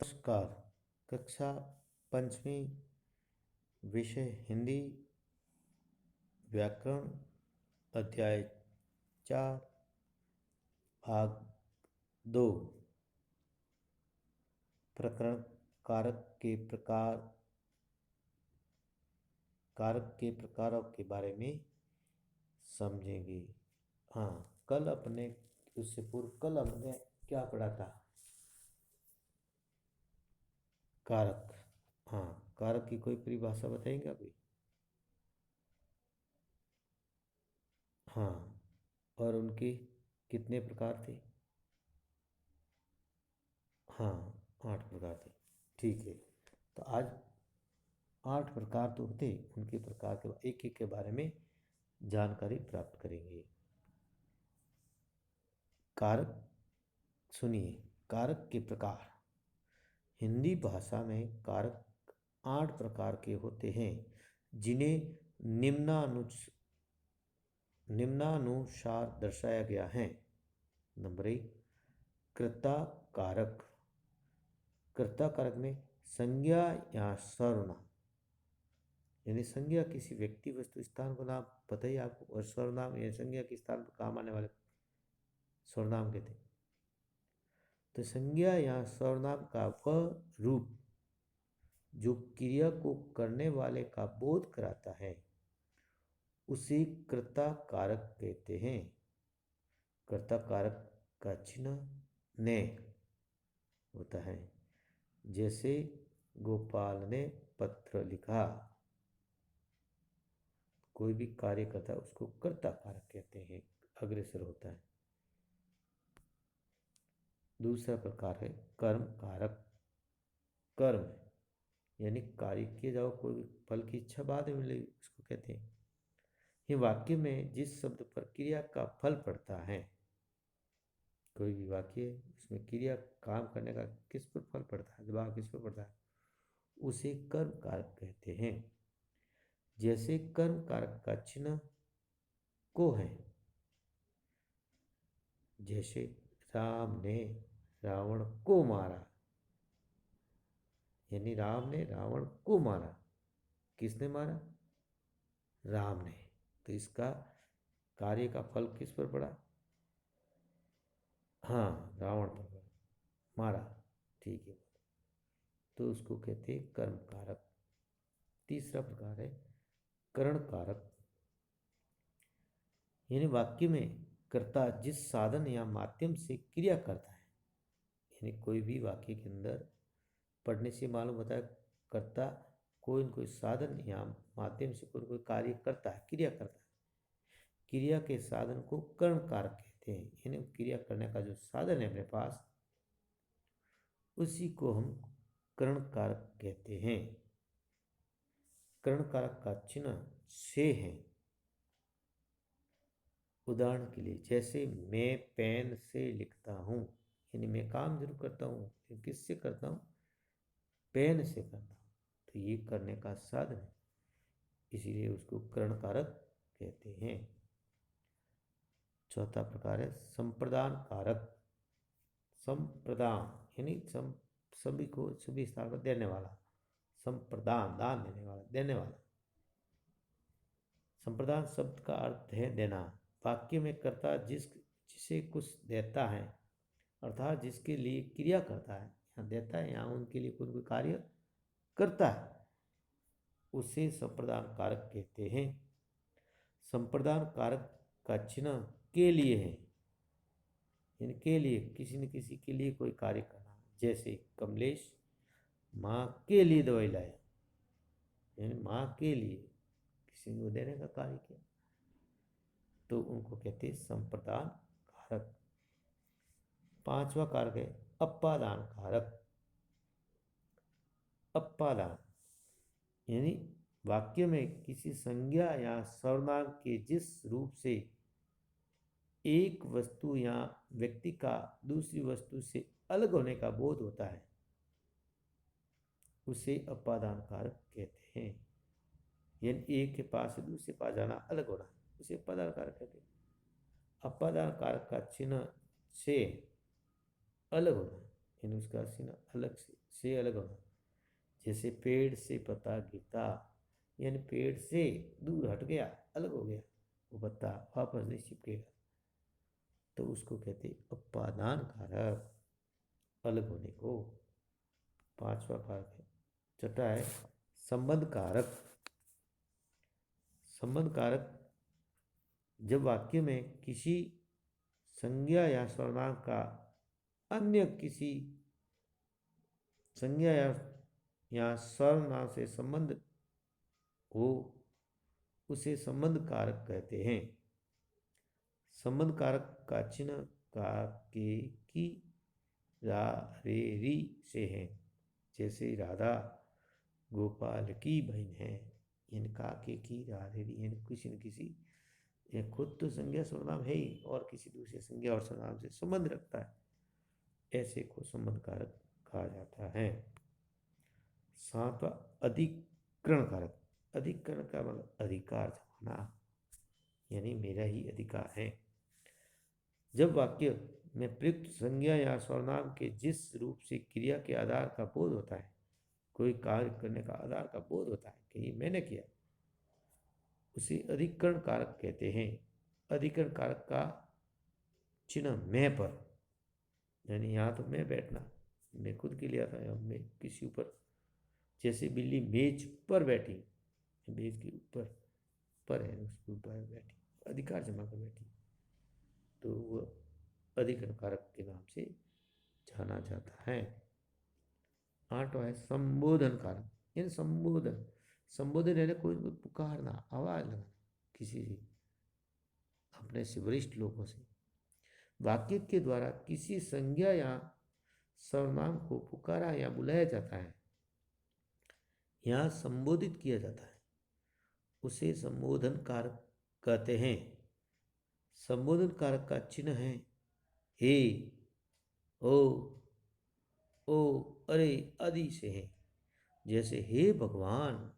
नमस्कार। कक्षा पंचमी, विषय हिंदी, व्याकरण, अध्याय 4, भाग 2, प्रकरण कारक के प्रकारों के बारे में समझेंगे। हाँ, उससे पूर्व कल हमने क्या पढ़ा था? कारक। हाँ, कारक की कोई परिभाषा बताएंगे अभी? हाँ, और उनके कितने प्रकार थे? हाँ, 8 प्रकार थे। ठीक है, तो आज 8 प्रकार तो थे, उनके प्रकार के एक एक के बारे में जानकारी प्राप्त करेंगे। कारक। सुनिए, कारक के प्रकार। हिंदी भाषा में कारक 8 प्रकार के होते हैं, जिन्हें निम्नानुसार दर्शाया गया है। नंबर 1, कर्ता कारक। कर्ता कारक में संज्ञा या सर्वनाम, यानी संज्ञा किसी व्यक्ति वस्तु स्थान को नाम पता ही आपको, और सर्वनाम यानी संज्ञा के स्थान पर काम आने वाले सर्वनाम कहते हैं। तो संज्ञा या सर्वनाम का वह रूप जो क्रिया को करने वाले का बोध कराता है, उसे कर्ता कारक कहते हैं। कर्ता कारक का चिन्ह ने होता है। जैसे गोपाल ने पत्र लिखा। कोई भी कार्य करता है उसको कर्ता कारक कहते हैं, अग्रसर होता है। दूसरा प्रकार है कर्म कारक। कर्म यानी कार्य किए जाओ, कोई भी फल की इच्छा बाद में मिले, उसको कहते हैं। ये वाक्य में जिस शब्द पर क्रिया का फल पड़ता है, कोई भी वाक्य उसमें क्रिया काम करने का किस पर फल पड़ता है, जवाब किस पर पड़ता है, उसे कर्म कारक कहते हैं। जैसे कर्म कारक का चिन्ह को है। जैसे राम ने रावण को मारा, यानी राम ने रावण को मारा। किसने मारा? राम ने। तो इसका कार्य का फल किस पर पड़ा? हाँ, रावण पर पड़ा, मारा। ठीक है, तो उसको कहते हैं कर्म कारक। तीसरा प्रकार है करण कारक, यानी वाक्य में कर्ता जिस साधन या माध्यम से क्रिया करता है, यानी कोई भी वाक्य के अंदर पढ़ने से मालूम होता है कर्ता कोई न कोई साधन या माध्यम से कोई न कोई कार्य करता है, क्रिया करता है। क्रिया के साधन को कर्ण कारक कहते हैं, यानी क्रिया करने का जो साधन है अपने पास, उसी को हम कर्ण कारक कहते हैं। कर्ण कारक का चिन्ह से है। उदाहरण के लिए, जैसे मैं पेन से लिखता हूँ, यानी मैं काम जरूर करता हूँ, किससे करता हूँ? पेन से करता हूँ। तो ये करने का साधन है, इसीलिए उसको कर्ण कारक कहते हैं। चौथा प्रकार है संप्रदान कारक। संप्रदान यानी सभी को सभी स्थान पर देने वाला। संप्रदान दान देने वाला, देने वाला। संप्रदान शब्द का अर्थ है देना। वाक्य में कर्ता जिसे कुछ देता है, अर्थात जिसके लिए क्रिया करता है, यहाँ देता है, यहाँ उनके लिए कोई कार्य करता है, उसे संप्रदान कारक कहते हैं। संप्रदान कारक का चिन्ह के लिए है, इनके लिए किसी न किसी के लिए कोई कार्य करना। जैसे कमलेश माँ के लिए दवाई लाया, यानी माँ के लिए किसी को देने का कार्य किया, तो उनको कहते हैं संप्रदान कारक। पांचवा कारक है अपादान कारक। अपादान यानी वाक्य में किसी संज्ञा या सर्वनाम के जिस रूप से एक वस्तु या व्यक्ति का दूसरी वस्तु से अलग होने का बोध होता है, उसे अपादान कारक कहते हैं। यानी एक के पास से दूसरे पास जाना, अलग होना, उसे अपादान कारक कहते हैं। अपादान कारक का चिन्ह से अलग होना, यानी उसका सीना अलग से अलग होना। जैसे पेड़ से पत्ता गिरता, यानी पेड़ से दूर हट गया, अलग हो गया, वो पत्ता वापस नहीं चिपकेगा, तो उसको कहते उपादान कारक, अलग होने को। पांचवा कारक है, छठा है संबंध कारक। संबंध कारक जब वाक्य में किसी संज्ञा या सर्वनाम का अन्य किसी संज्ञा या सर्वनाम से संबंध हो, उसे संबंध कारक कहते हैं। संबंध कारक का चिन्ह का, के, की, रा, रे, री से है। जैसे राधा गोपाल की बहन है, इनका के, की, रा, रे, री, किसी न किसी, यह खुद तो संज्ञा सर्वनाम है ही और किसी दूसरे संज्ञा और सर्वनाम से संबंध रखता है, ऐसे को संबंध कारक कहा जाता है। सातवां अधिकरण कारक। अधिकरण का मतलब अधिकार जमाना, यानी मेरा ही अधिकार है। जब वाक्य में प्रयुक्त संज्ञा या सर्वनाम के जिस रूप से क्रिया के आधार का बोध होता है, कोई कार्य करने का आधार का बोध होता है कि ये मैंने किया, उसे अधिकरण कारक कहते हैं। अधिकरण कारक का चिन्ह मैं पर, यानी यहाँ तो मैं बैठना, मैं खुद के लिए आता है, मैं किसी ऊपर, जैसे बिल्ली मेज पर बैठी, मेज के ऊपर पर है, उसके ऊपर बैठी, अधिकार जमा कर बैठी, तो वो अधिकरण कारक के नाम से जाना जाता है। आठवां है संबोधन कारक। यानी संबोधन, संबोधन यानी कोई को पुकारना, आवाज लगाना किसी से, अपने से वरिष्ठ लोगों से। वाक्य के द्वारा किसी संज्ञा या सर्वनाम को पुकारा या बुलाया जाता है, या संबोधित किया जाता है, उसे संबोधन कारक कहते हैं। संबोधन कारक का चिन्ह है हे, ओ, ओ, अरे आदि से है। जैसे हे भगवान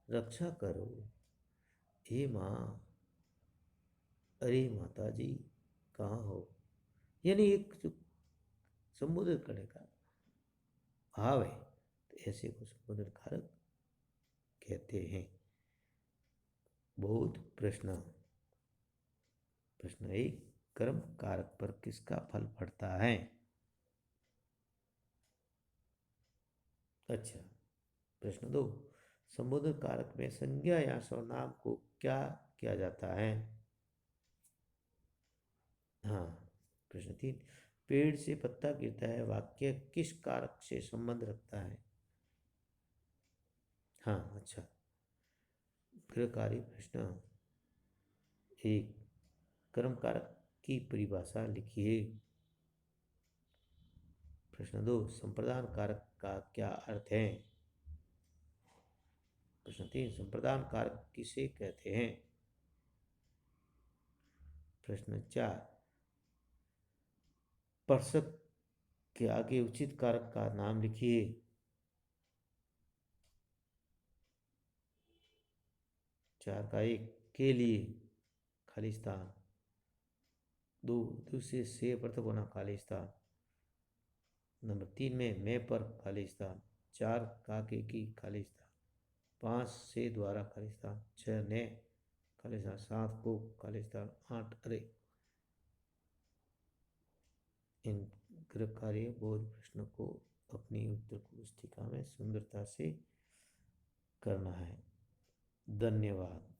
रक्षा करो, हे माँ, अरे माता जी कहाँ हो, यानी एक जो संबोधित करने का भाव है, तो ऐसे को संबोधन कारक कहते हैं। बोध प्रश्न। प्रश्न एक, कर्म कारक पर किसका फल पड़ता है? अच्छा। प्रश्न दो, संबोधन कारक में संज्ञा या सर्वनाम को क्या किया जाता है? हाँ। प्रश्न तीन, पेड़ से पत्ता गिरता है वाक्य किस कारक से संबंध रखता है? हाँ। अच्छा। गृहकारी प्रश्न एक, कर्म कारक की परिभाषा लिखिए। प्रश्न दो, संप्रदान कारक का क्या अर्थ है? प्रश्न तीन, संप्रदान कारक किसे कहते हैं? प्रश्न चार, स्पर्शक के आगे उचित कारक का नाम लिखिए। चार का एक, के लिए खाली स्थान। दो, दूसरे से पृथक होना खाली स्थान। नंबर तीन में मैं पर खाली स्थान। चार काके की खाली स्थान। पांच से द्वारा खाली स्थान। छह ने खाली स्थान। सात को खाली स्थान। आठ अरे। इन गृह कार्य बोध प्रश्नों को अपनी उत्तर पुस्तिका में सुंदरता से करना है। धन्यवाद।